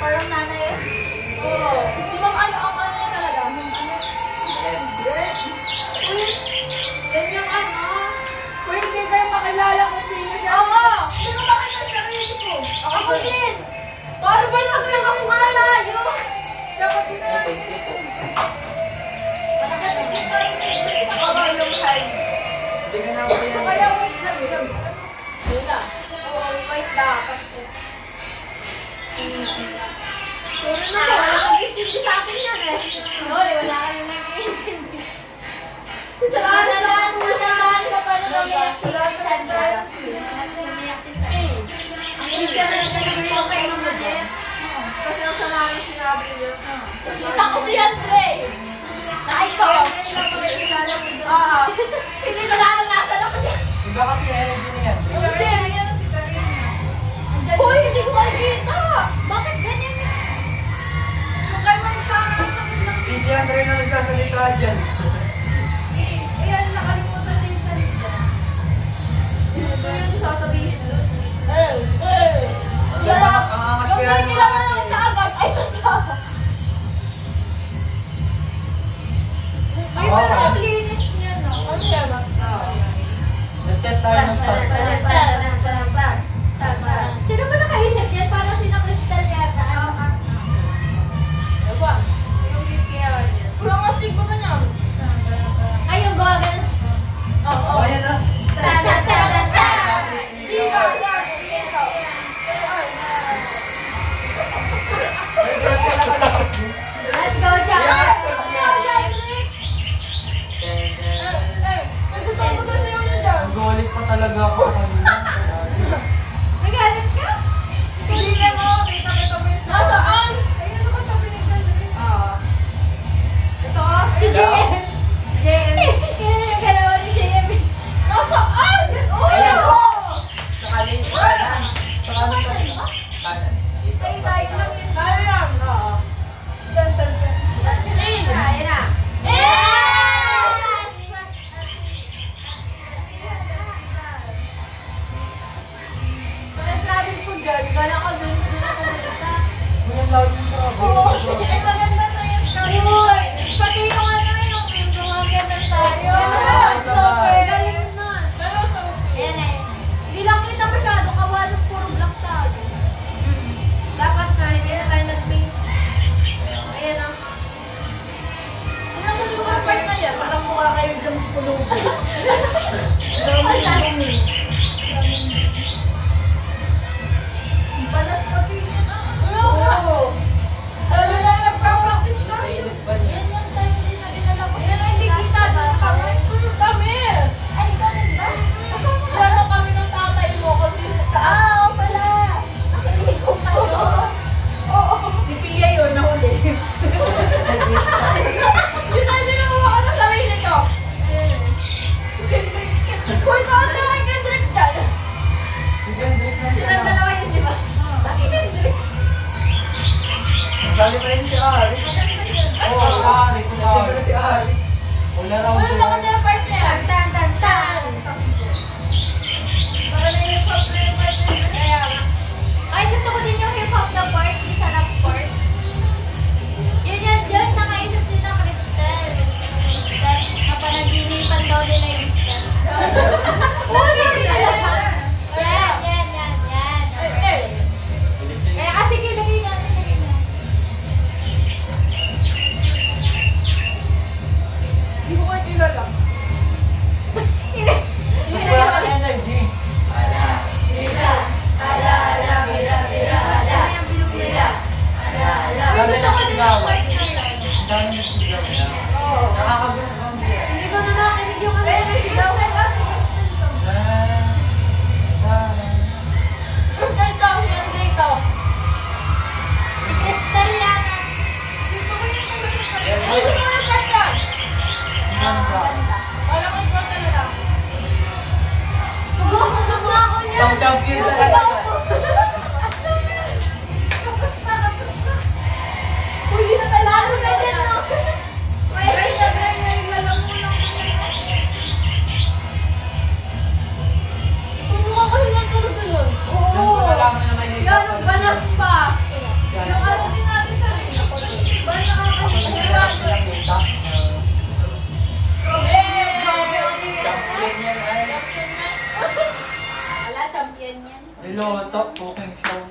Parang nanay eh. Oo. Si Ma'am ano ang ano niya talaga? Ma'am ano? Uy, yan yung ano? Uy, hindi kayo makilala kung sino siya. Oo! Hindi ko makita sa sarili ko. Ako din! Para ba naman lang ako makalayo? Dapat din na lang. Nakasakit pa yung sa kabaw yung high. Hindi ka na ako yan. Kaya wait lang, Jobs. Wala. Oo, wait dapat. Pero na, wala kang intindi sa akin yan eh. Hoy, wala kang nag-iintindi. Natandaan ko pa nung umiyak si Sandra. Umiyak si Sandra. Ang iyak na naman yung kay Mama Jet. Kasi ang sama ng sinabi niya. Kita ko si Andre. Na-ikaw. Oo. Hindi ko lang nasa ako siya. Iba kasi energy na yan. Hindi, yan si Karina. Hoy, hindi ko makikita. Bakit ganyan yan? Yung kay Ma'am Sarah, Si Andre na nagsasalita dyan. ayan, nakalimutan din sa salita. Ito yung sasabihin doon. Siya ang angas Yung may kailangan ako sa agad. Ay, nagkaka. Ay, pero ang linis niya, no? Ano siya ba? Nag-set tayo ng start. Sino ba nakaisip yan? Parang sina Crystal yata. Ano ba? Yung BPL niya. Puro mastig ba niya? Ay, yung goggles. Oo. Oh, ayan na. Let's go, Jack! Nag-ulit pa talaga ako kanina. Nagalit ka? Hindi ka mo. Kita mo yung saan? Ayun ako sa pinagdadari. Oo. Ito, si JM. JM. Kaya yung galawa ni JM. Nasaan? Ayan. Oo! Sa kanin, kanan. Sa kanan, kanan. Kanan. Dito. Ay, tayo lang yun. Tayo lang. Oo. Ayan na. Kaya travel ko dyan, gala ko dun ako dito. Walang laging trouble. Oo, ay maganda na yung story. Uy, pati yung ano, yung gumaganda tayo. Galing nun. Ayan na yun. Hindi lang kita masyado, kawalang puro black tayo. Dapat na, hindi na tayo nag-paint. Ayan na. Ano ko yung mga part na yan? Parang mukha kayo dyan pulong. Panas pati niya. Oo. Ano na nagpa-practice ka? Yan yung time din na dinala ko. Yan ang hindi kita. Kami. Ay, ganun ba? Lalo kami ng tatay mo kasi oo pala. Hindi ko kayo. Oo. Si Pia yun, nahuli. Yun ang dinawa ka sa sarili ko. Kung saan na kay Kendrick dyan? Si Kendrick na siya. Silang dalawa yun, di ba? Bakit Kendrick? Dali pa rin si Ari. Oo, si Ari. Siyempre si Ari. Wala raw Wala siya. ako na yung part na yan. Tan. Para na yung hip-hop na yung part na yun. Kaya nga. Ay, gusto ko din yung hip-hop na part, yung sarap part. Yun yan, dyan, nakaisip din ng Crystal. Napanaginipan daw nila yung Crystal. Yan. Kaya kasi kilagay natin. Hindi ko kayo kilala. Wala ka energy. Ay, gusto ko din yung part na yan. Ang dami na sigaw niya. Oo. Nakakagusto ko ang biya. Hindi ko na nakinig yung ano yung sigaw. Si Crystal yan. Gusto ko yung ano yung part. Ay, gusto ko yung part yan. Wala ko yung part talaga. Gusto ako niya. Isang champion Yung talaga. sigaw ko. Kapos na. Uy, hindi na tayo. Lalo na yan, no? Wait, lalang mo lang. Kumuha ko yung tulog yun. Oo. Nalaman na may Yan, ang ganas pa. Yung ano Ganyan. Niloto, cooking show.